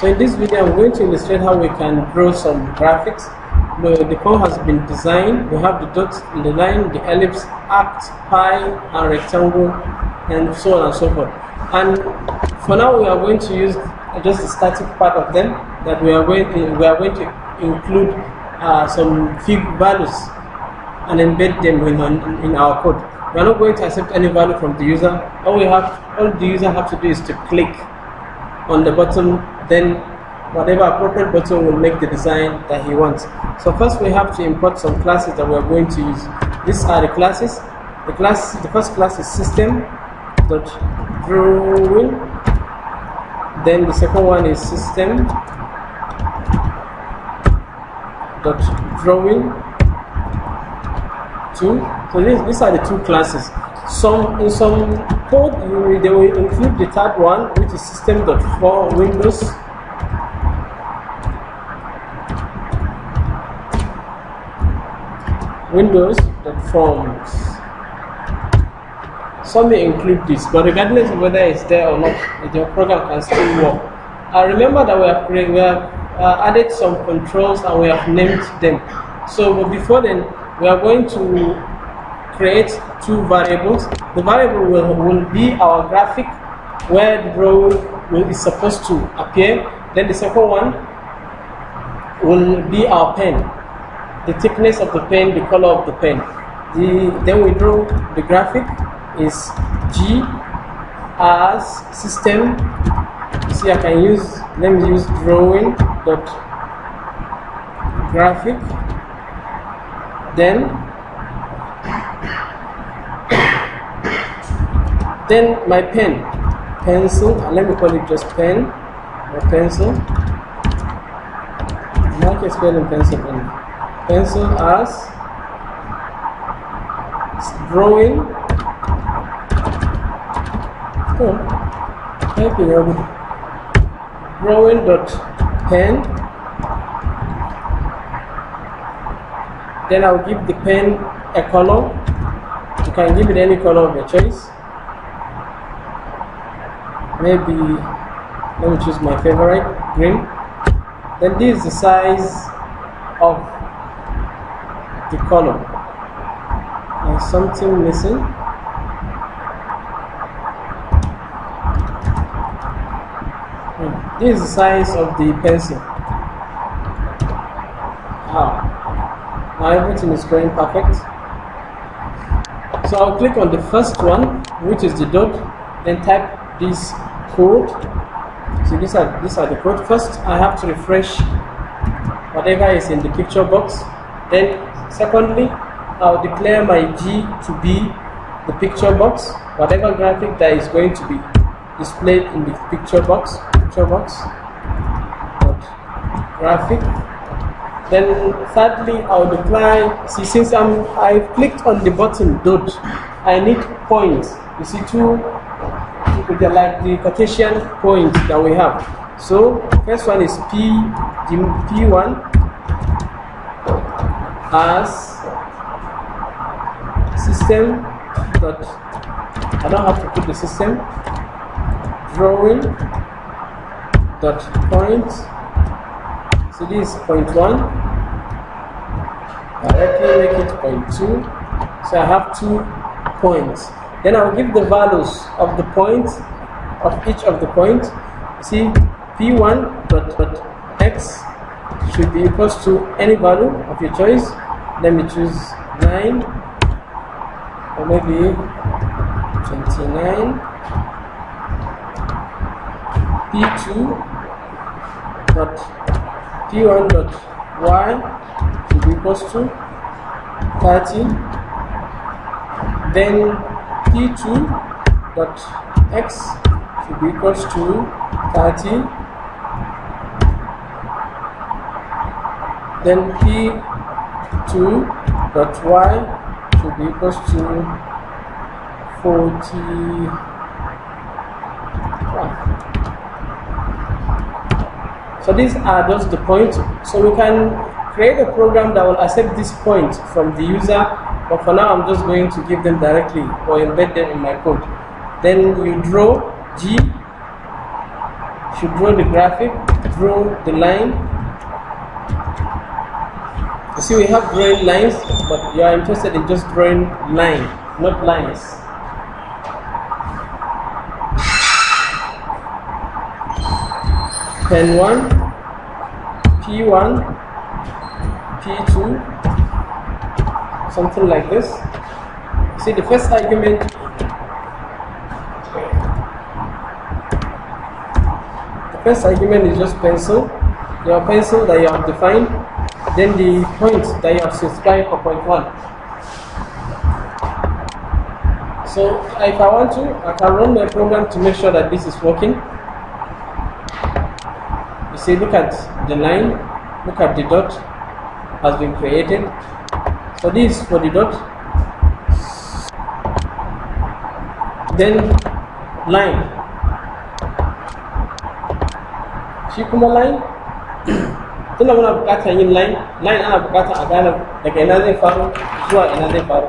So in this video, I'm going to illustrate how we can draw some graphics. The code has been designed. We have the dots, the line, the ellipse, arc, pi, and rectangle, and so on and so forth. And for now, we are going to use just the static part of them. That we are going to include some fig values and embed them in our code. We are not going to accept any value from the user. All the user have to do is to click on the button, then whatever appropriate button will make the design that he wants. So first we have to import some classes that we are going to use. These are the classes. The first class is system.drawing. Then the second one is system.drawing2. So these are the two classes. In some code, they will include the third one, which is system.forWindows. Windows.forms. Some may include this, but regardless of whether it's there or not, your program can still work. Remember that we have added some controls and we have named them. So but before then, we are going to create two variables. The variable will be our graphic where the drawing is supposed to appear. Then the second one will be our pen, the thickness of the pen, the color of the pen. Then we draw the graphic is G as system. You see, let me use drawing.graphic. Then my pencil, let me call it just pen or pencil. Not spelling pencil only. Pencil as drawing. Drawing.pen. Then I'll give the pen a color. You can give it any color of your choice. Maybe let me choose my favorite, green. Then this is the size of the color. There's something missing. This is the size of the pencil. Now everything is going perfect. So I'll click on the first one, which is the dot, then type this code. So these are the code. First I have to refresh whatever is in the picture box. Then secondly, I'll declare my G to be the picture box, whatever graphic that is going to be displayed in the picture box graphic. Then thirdly, I'll declare, since I've clicked on the button dot, I need points. You see like the Cartesian point that we have. So first one is P1 as system dot, I don't have to put the system, drawing dot point. So this is point 1. Directly make it point 2. So I have 2 points. Then I'll give the values of the points of each of the points. See, P1.x should be equals to any value of your choice. Let me choose 9 or maybe 29. P1.y should be equals to 30. Then P2.x should be equals to 30. Then P2.y should be equals to 40. So these are just the points. So we can create a program that will accept this point from the user, but for now I'm just going to give them directly or embed them in my code. Then you draw G should draw the graphic, draw the line. You see, we have drawing lines, but you are interested in just drawing line, not lines. Pen 1, P1, P2, something like this. See, the first argument is just pencil, your pencil that you have defined, then the point that you have specified for point 1. So if I want to, I can run my program to make sure that this is working. You see, look at the line, look at the dot has been created. So this is for the dot. Then line. Shi kuma line, tunda muna bukatar yin line ana bukatar a gane daga ina zai faru zuwa ina zai faru.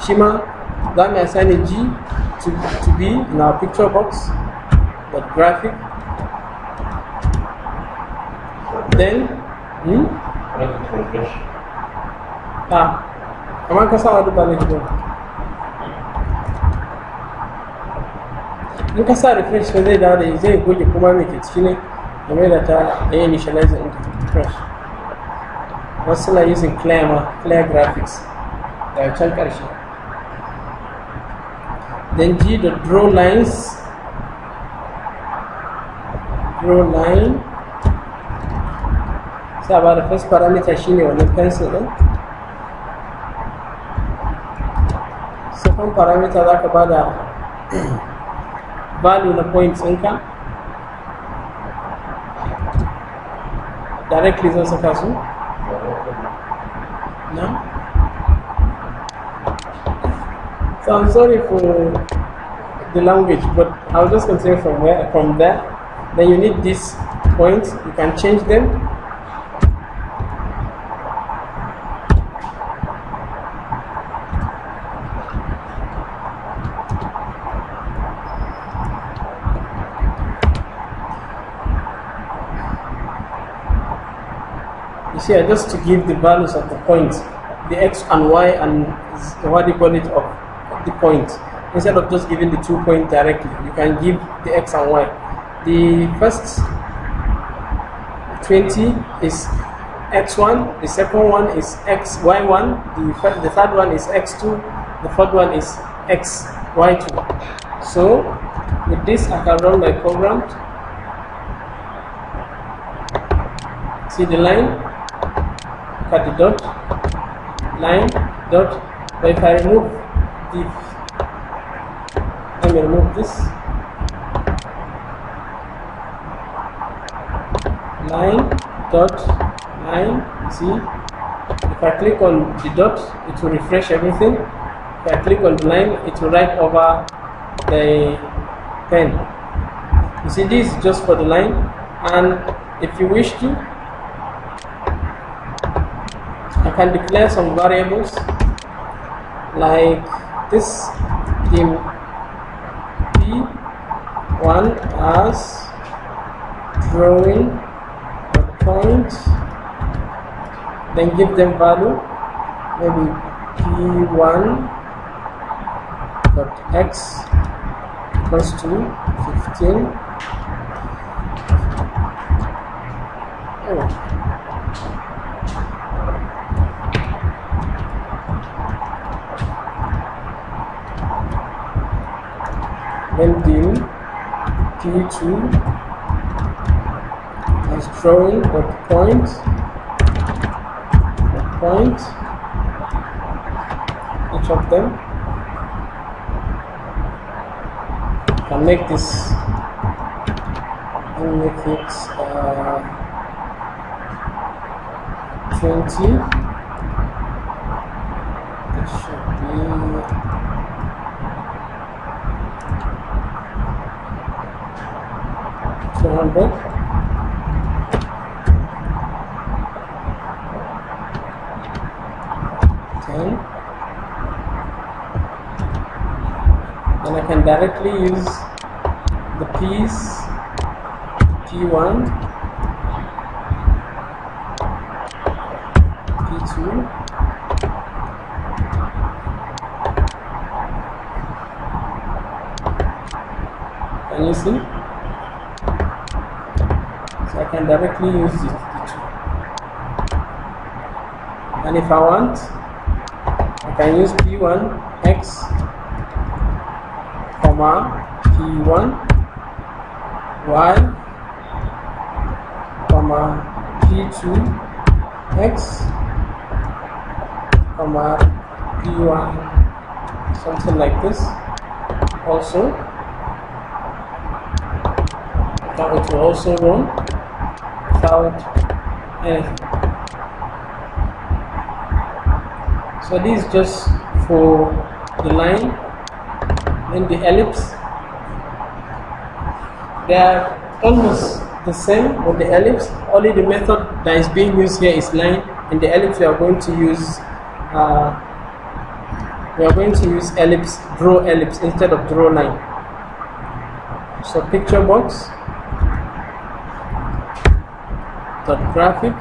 Shi ma za mu assign G to be in our picture box, the graphic. Then, kamar ka sa wani ba ne gidan. In ka sa refresh ka zai dawo da zai goge kuma mai ke ciki ne game da ta initialize into refresh. Wasu na using clear graphics daga can ƙarshe. Then G the draw lines, draw line. Sai ba da first parameter shine wannan pencil din. Second parameter za ka ba da value na points ɗinka. Directly zan saka su. No? So I'm sorry for the language, but I'll just continue from there. Then you need these points, you can change them. You see, just to give the values of the points, the x and y and what do you call it of the point, instead of just giving the 2 points directly, you can give the x and y. The first 20 is x1, the second one is xy1, the third one is x2, the fourth one is xy2. So with this I can run my program. See the line, look at the dot, line, dot. But if I remove let me remove this. Line, dot, line, see. If I click on the dot, it will refresh everything. If I click on the line, it will write over the pen. You see, this is just for the line. And if you wish to, I can declare some variables like this, the P1 as drawing a point, then give them value, maybe P1 dot x equals to 15. Then dim P2 as drawing the point, each of them. Can make this and make it 20. It should be 200. Then I can directly use the P P1, P2, can you see? So I can directly use the two. And if I want, I can use P1 X, comma P1 Y, comma P2 X, comma P1, something like this. Also, it will also run without anything. So this is just for the line. Then the ellipse, they are almost the same with the ellipse, only the method that is being used here is line. In the ellipse we are going to use ellipse, draw ellipse instead of draw line. So picture box dot graphic,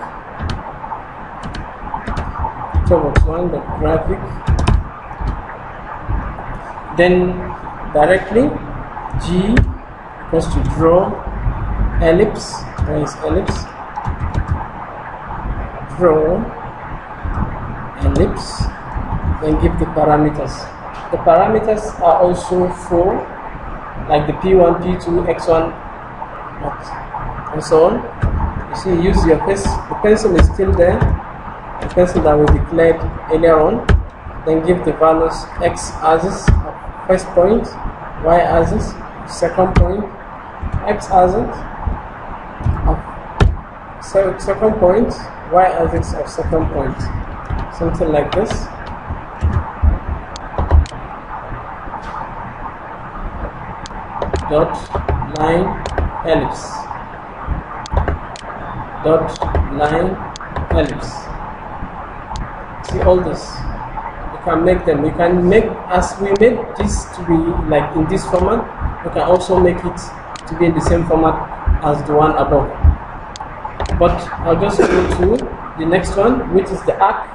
picture box 1 dot graphic, then directly G equals to draw ellipse, where is ellipse, draw ellipse, then give the parameters. The parameters are also for like the P1, P2, X1, and so on. You see, use your the pencil is still there, the pencil that we declared earlier on. Then give the values X axis of first point, Y axis second point, X axis of second point, Y axis of second point, something like this. Dot line ellipse, dot line ellipse. See all this, you can make them, you can make, as we made this to be like in this format, you can also make it to be in the same format as the one above. But I'll just go to the next one, which is the arc.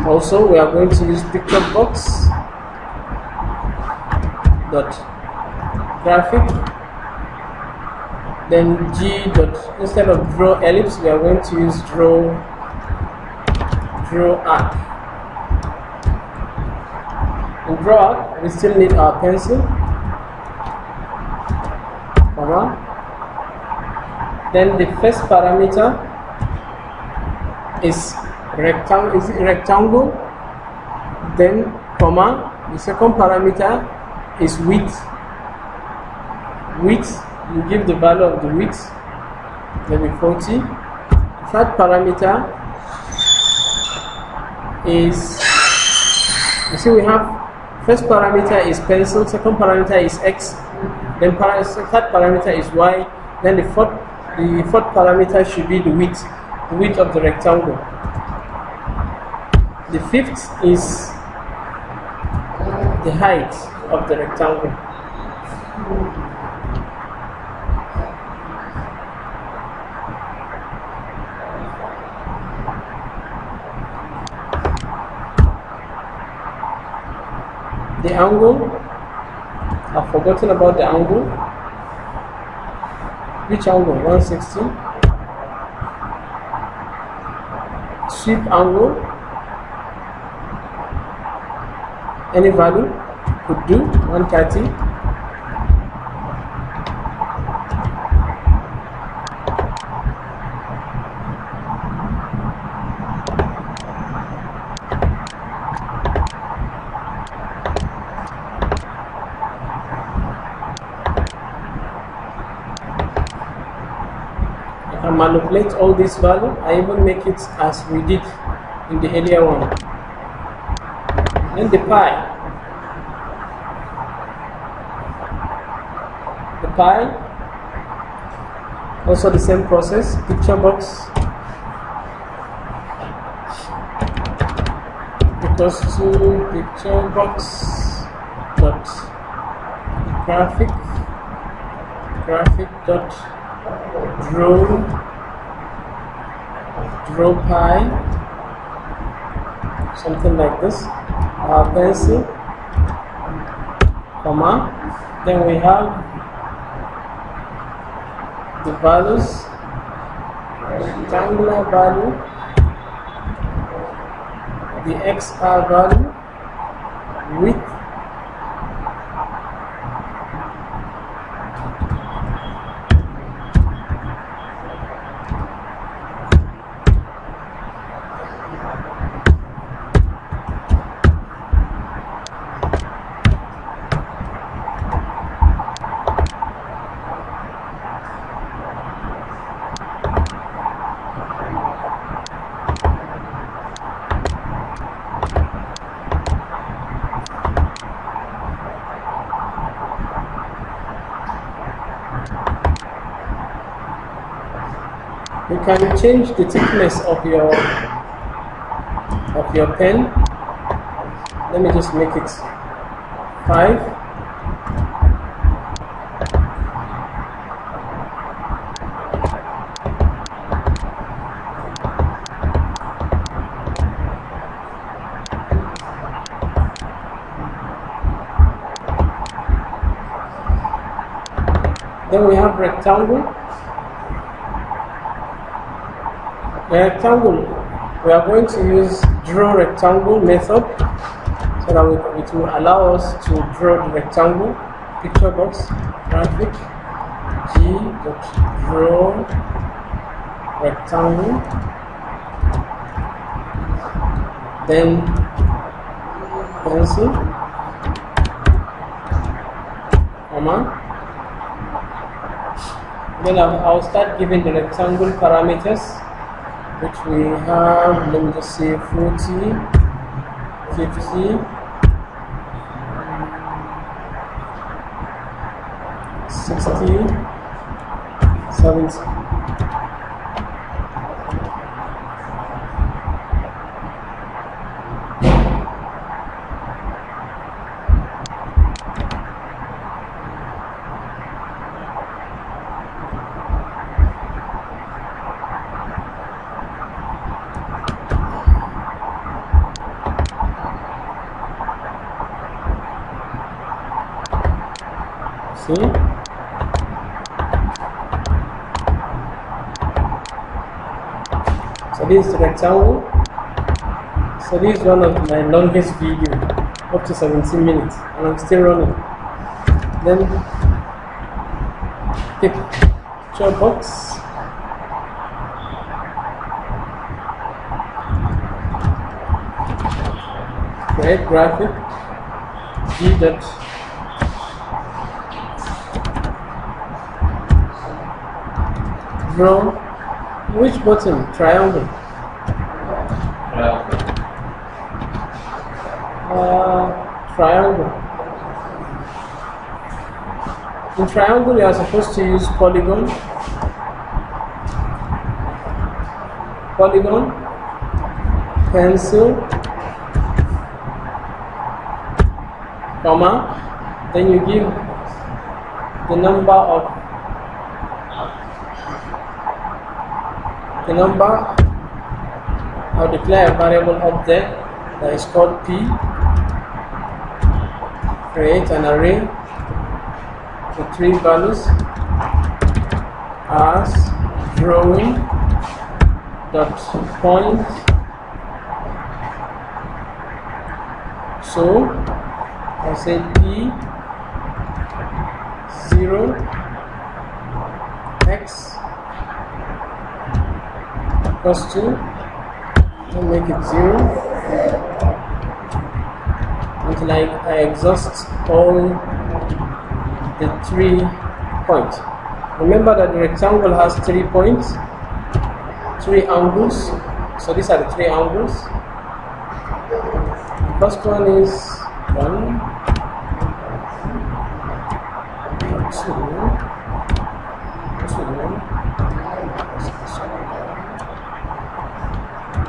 Also we are going to use picture box dot graphic, then G dot, instead of draw ellipse we are going to use draw arc. In draw arc we still need our pencil, comma, then the first parameter is rectangle, then comma, the second parameter is width. You give the value of the width, maybe 40. Third parameter is, you see we have first parameter is pencil, second parameter is X, then third parameter is Y, then the fourth parameter should be the width of the rectangle. The fifth is the height of the rectangle. The angle, I've forgotten about the angle. Which angle? 160. Sweep angle, any value could do, 130. I can manipulate all this value. I even make it as we did in the earlier one. Then the pi. The pi, also the same process, picture box equals to picture box dot graphic graphic dot draw pi, something like this, our pencil, comma, then we have the values, rectangular value, the XR value, width, you can change the thickness of your pen. Let me just make it 5. Then we have rectangle. The rectangle, we are going to use draw rectangle method so that it will allow us to draw the rectangle. Picture box, graphic, draw rectangle, then pencil, comma. Then I'll start giving the rectangle parameters, which we have, let me just say 40, 50, 60, 70. See? So this is the rectangle. So this is one of my longest video, up to 17 minutes, and I'm still running. Then picture box. Create graphic. Draw which button? Triangle. Triangle. In triangle, you are supposed to use polygon. Pencil, comma. Then you give the number I'll declare a variable up there that is called P. Create an array with 3 values as drawing dot point. So I'll say P 0 x equals to, I'll make it 0 until I exhaust all the 3 points. Remember that the rectangle has 3 points, 3 angles. So these are the 3 angles. The first one is 1, 2.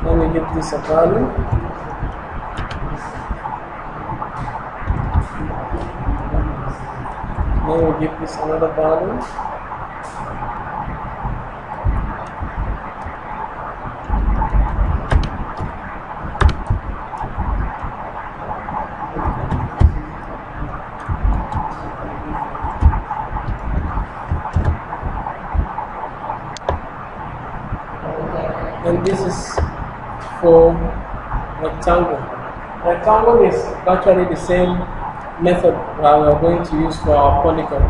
Let me give this a value. Then we give this another value. And this is for rectangle. Rectangle is virtually the same method that we are going to use for our polygon.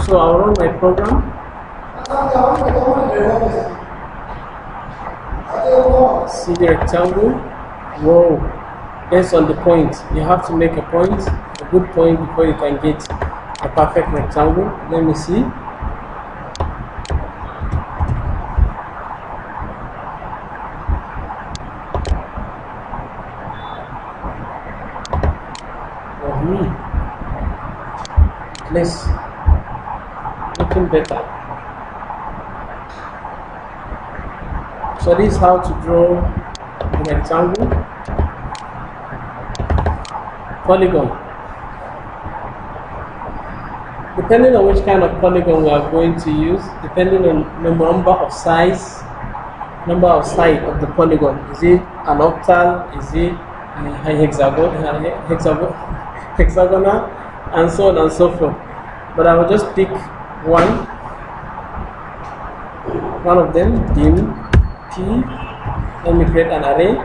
So I'll run my program. See the rectangle. Whoa! Based on the point, you have to make a point, a good point, before you can get a perfect rectangle. Let me see. Less, looking better. So this is how to draw a rectangle. Polygon. Depending on which kind of polygon we are going to use, depending on the number of side of the polygon. Is it an octal? Is it a hexagonal? And so on and so forth. But I will just pick one of them, dim P. Let me create an array,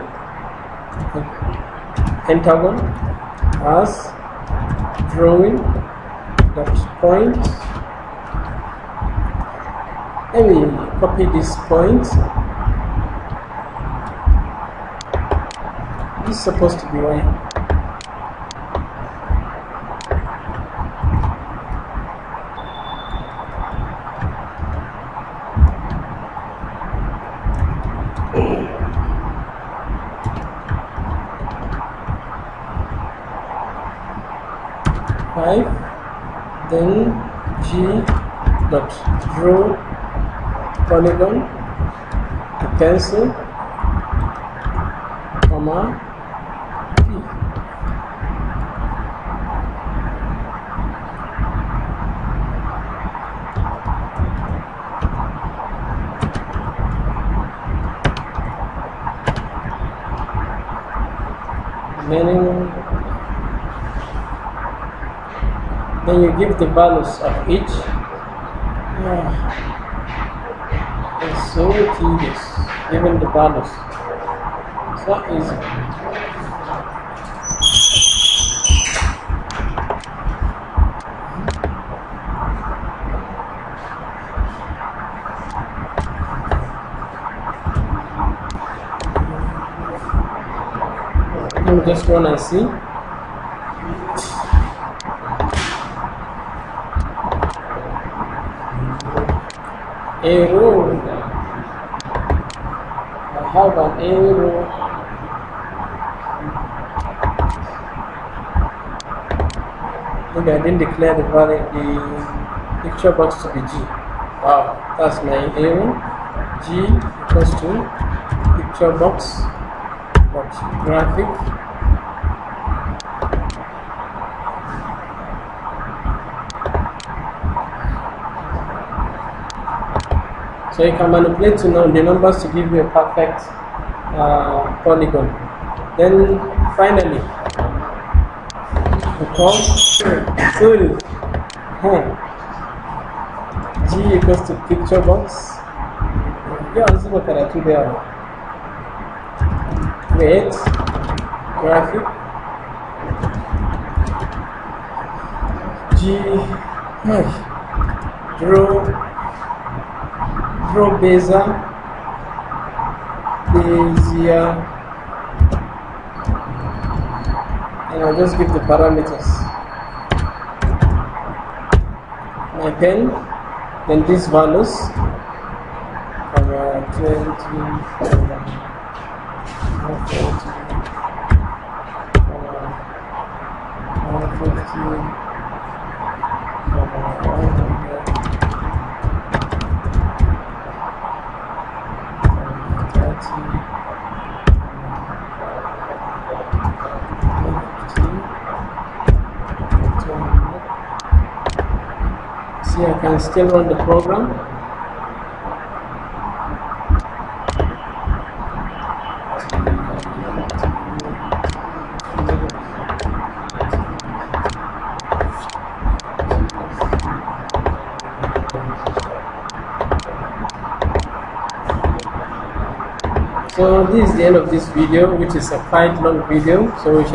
pentagon, as drawing dot point. Let me copy this point. This is supposed to be Y. 5, then G dot draw polygon, a pencil, comma P. Then you give the values of each. It's so tedious, even the values. It's not easy. Let me just run and see. Arrow. I have an arrow. Maybe I didn't declare the value, the picture box to be G. Wow, that's my arrow. G equals to picture box dot graphic. So you can manipulate the numbers to give you a perfect polygon. Then finally, we call G equals to picture box. Yeah, let's look at that there. Create graphic. G draw Bezier, and I'll just give the parameters. My pen, then these values, 20, 150, see I can still run the program. So this is the end of this video, which is a quite long video, so we shall